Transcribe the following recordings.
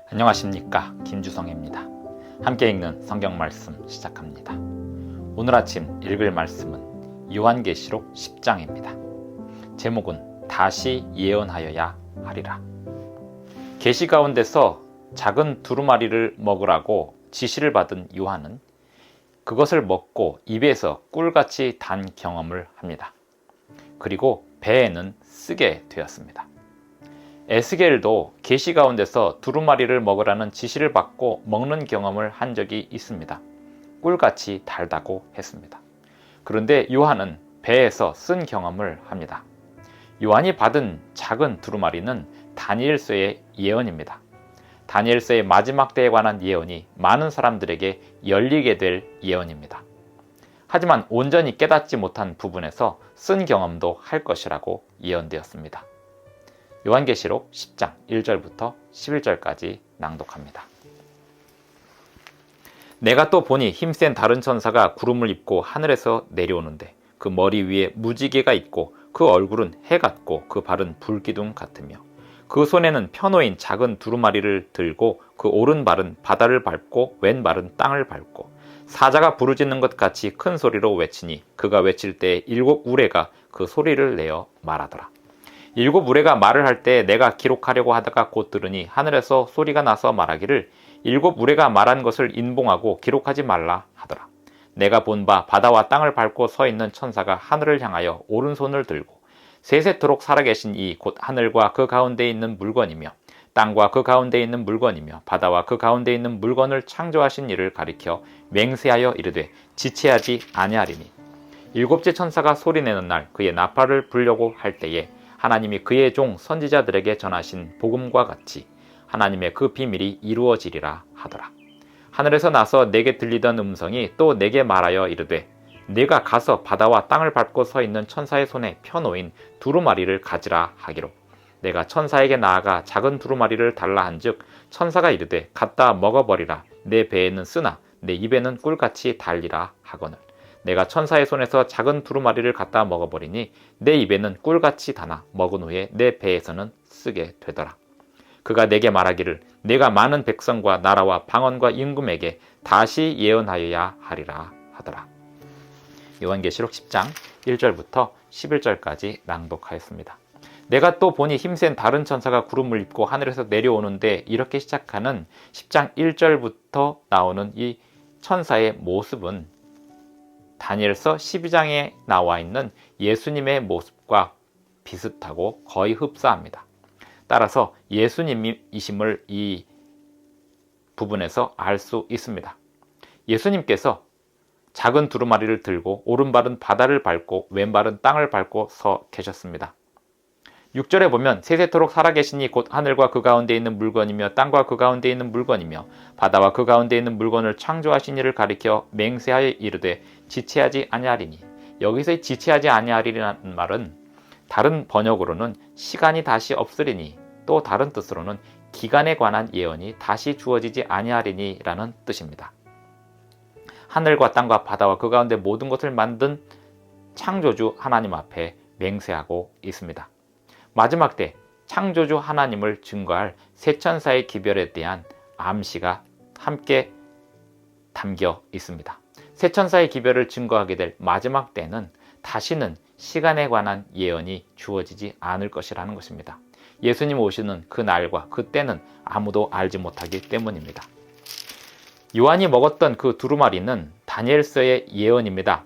안녕하십니까, 김주성입니다. 함께 읽는 성경 말씀 시작합니다. 오늘 아침 읽을 말씀은 요한계시록 10장입니다. 제목은 다시 예언하여야 하리라. 계시 가운데서 작은 두루마리를 먹으라고 지시를 받은 요한은 그것을 먹고 입에서 꿀같이 단 경험을 합니다. 그리고 배에는 쓰게 되었습니다. 에스겔도 계시 가운데서 두루마리를 먹으라는 지시를 받고 먹는 경험을 한 적이 있습니다. 꿀같이 달다고 했습니다. 그런데 요한은 배에서 쓴 경험을 합니다. 요한이 받은 작은 두루마리는 다니엘서의 예언입니다. 다니엘서의 마지막 때에 관한 예언이 많은 사람들에게 열리게 될 예언입니다. 하지만 온전히 깨닫지 못한 부분에서 쓴 경험도 할 것이라고 예언되었습니다. 요한계시록 10장 1절부터 11절까지 낭독합니다. 내가 또 보니 힘센 다른 천사가 구름을 입고 하늘에서 내려오는데 그 머리 위에 무지개가 있고 그 얼굴은 해 같고 그 발은 불기둥 같으며 그 손에는 펴놓인 작은 두루마리를 들고 그 오른발은 바다를 밟고 왼발은 땅을 밟고 사자가 부르짖는 것 같이 큰 소리로 외치니 그가 외칠 때 7 우레가 그 소리를 내어 말하더라. 7 우레가 말을 할 때 내가 기록하려고 하다가 곧 들으니 하늘에서 소리가 나서 말하기를 7 우레가 말한 것을 인봉하고 기록하지 말라 하더라. 내가 본 바 바다와 땅을 밟고 서 있는 천사가 하늘을 향하여 오른손을 들고 세세토록 살아계신 이 곧 하늘과 그 가운데 있는 물건이며 땅과 그 가운데 있는 물건이며 바다와 그 가운데 있는 물건을 창조하신 이를 가리켜 맹세하여 이르되 지체하지 아니하리니 7째 천사가 소리내는 날 그의 나팔을 불려고 할 때에 하나님이 그의 종 선지자들에게 전하신 복음과 같이 하나님의 그 비밀이 이루어지리라 하더라. 하늘에서 나서 내게 들리던 음성이 또 내게 말하여 이르되 네가 가서 바다와 땅을 밟고 서 있는 천사의 손에 펴놓인 두루마리를 가지라 하기로 내가 천사에게 나아가 작은 두루마리를 달라 한즉 천사가 이르되 갖다 먹어버리라. 내 배에는 쓰나 내 입에는 꿀같이 달리라 하거늘 내가 천사의 손에서 작은 두루마리를 갖다 먹어버리니 내 입에는 꿀같이 다나 먹은 후에 내 배에서는 쓰게 되더라. 그가 내게 말하기를 내가 많은 백성과 나라와 방언과 임금에게 다시 예언하여야 하리라 하더라. 요한계시록 10장 1절부터 11절까지 낭독하였습니다. 내가 또 보니 힘센 다른 천사가 구름을 입고 하늘에서 내려오는데 이렇게 시작하는 10장 1절부터 나오는 이 천사의 모습은 다니엘서 12장에 나와 있는 예수님의 모습과 비슷하고 거의 흡사합니다. 따라서 예수님이심을 이 부분에서 알 수 있습니다. 예수님께서 작은 두루마리를 들고 오른발은 바다를 밟고 왼발은 땅을 밟고 서 계셨습니다. 6절에 보면 세세토록 살아계시니 곧 하늘과 그 가운데 있는 물건이며 땅과 그 가운데 있는 물건이며 바다와 그 가운데 있는 물건을 창조하신 이를 가리켜 맹세하여 이르되 지체하지 아니하리니 여기서의 지체하지 아니하리라는 말은 다른 번역으로는 시간이 다시 없으리니 또 다른 뜻으로는 기간에 관한 예언이 다시 주어지지 아니하리니 라는 뜻입니다. 하늘과 땅과 바다와 그 가운데 모든 것을 만든 창조주 하나님 앞에 맹세하고 있습니다. 마지막 때 창조주 하나님을 증거할 세 천사의 기별에 대한 암시가 함께 담겨 있습니다. 세 천사의 기별을 증거하게 될 마지막 때는 다시는 시간에 관한 예언이 주어지지 않을 것이라는 것입니다. 예수님 오시는 그 날과 그 때는 아무도 알지 못하기 때문입니다. 요한이 먹었던 그 두루마리는 다니엘서의 예언입니다.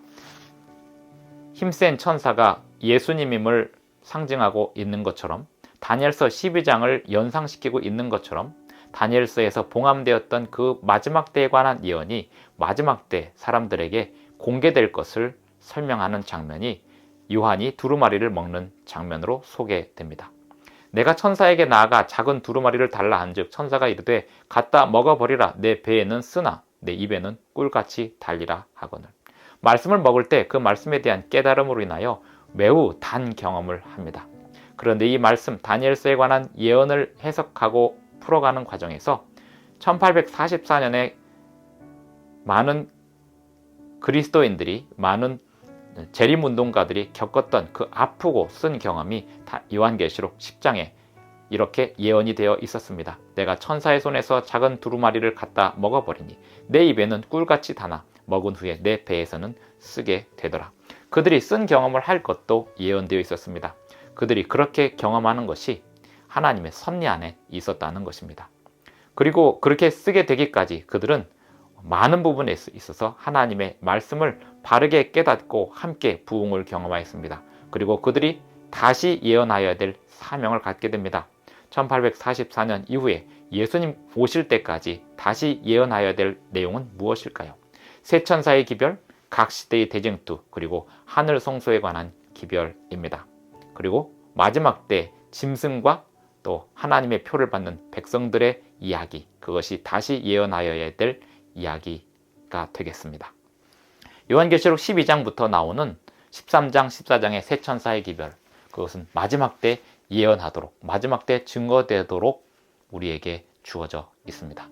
힘센 천사가 예수님임을 상징하고 있는 것처럼 다니엘서 12장을 연상시키고 있는 것처럼 다니엘서에서 봉함되었던 그 마지막 때에 관한 예언이 마지막 때 사람들에게 공개될 것을 설명하는 장면이 요한이 두루마리를 먹는 장면으로 소개됩니다. 내가 천사에게 나아가 작은 두루마리를 달라 한즉 천사가 이르되 갖다 먹어버리라. 내 배에는 쓰나 내 입에는 꿀같이 달리라 하거늘 말씀을 먹을 때 그 말씀에 대한 깨달음으로 인하여 매우 단 경험을 합니다. 그런데 이 말씀 다니엘서에 관한 예언을 해석하고 풀어가는 과정에서 1844년에 많은 그리스도인들이 많은 재림운동가들이 겪었던 그 아프고 쓴 경험이 요한계시록 10장에 이렇게 예언이 되어 있었습니다. 내가 천사의 손에서 작은 두루마리를 갖다 먹어버리니 내 입에는 꿀같이 다나 먹은 후에 내 배에서는 쓰게 되더라. 그들이 쓴 경험을 할 것도 예언되어 있었습니다. 그들이 그렇게 경험하는 것이 하나님의 섭리 안에 있었다는 것입니다. 그리고 그렇게 쓰게 되기까지 그들은 많은 부분에 있어서 하나님의 말씀을 바르게 깨닫고 함께 부흥을 경험하였습니다. 그리고 그들이 다시 예언하여야 될 사명을 갖게 됩니다. 1844년 이후에 예수님 오실 때까지 다시 예언하여야 될 내용은 무엇일까요? 세 천사의 기별, 각 시대의 대쟁투, 그리고 하늘 성소에 관한 기별입니다. 그리고 마지막 때 짐승과 또 하나님의 표를 받는 백성들의 이야기, 그것이 다시 예언하여야 될 이야기가 되겠습니다. 요한계시록 12장부터 나오는 13장, 14장의 세 천사의 기별, 그것은 마지막 때 예언하도록, 마지막 때 증거되도록 우리에게 주어져 있습니다.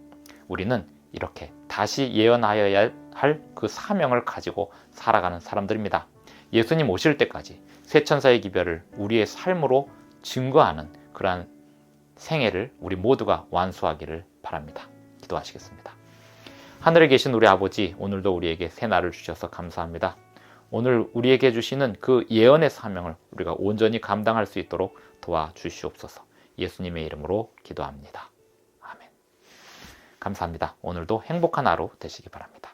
우리는 이렇게 다시 예언하여야 할 그 사명을 가지고 살아가는 사람들입니다. 예수님 오실 때까지 세 천사의 기별을 우리의 삶으로 증거하는 그러한 생애를 우리 모두가 완수하기를 바랍니다. 기도하시겠습니다. 하늘에 계신 우리 아버지, 오늘도 우리에게 새 날을 주셔서 감사합니다. 오늘 우리에게 주시는 그 예언의 사명을 우리가 온전히 감당할 수 있도록 도와주시옵소서. 예수님의 이름으로 기도합니다. 아멘. 감사합니다. 오늘도 행복한 하루 되시기 바랍니다.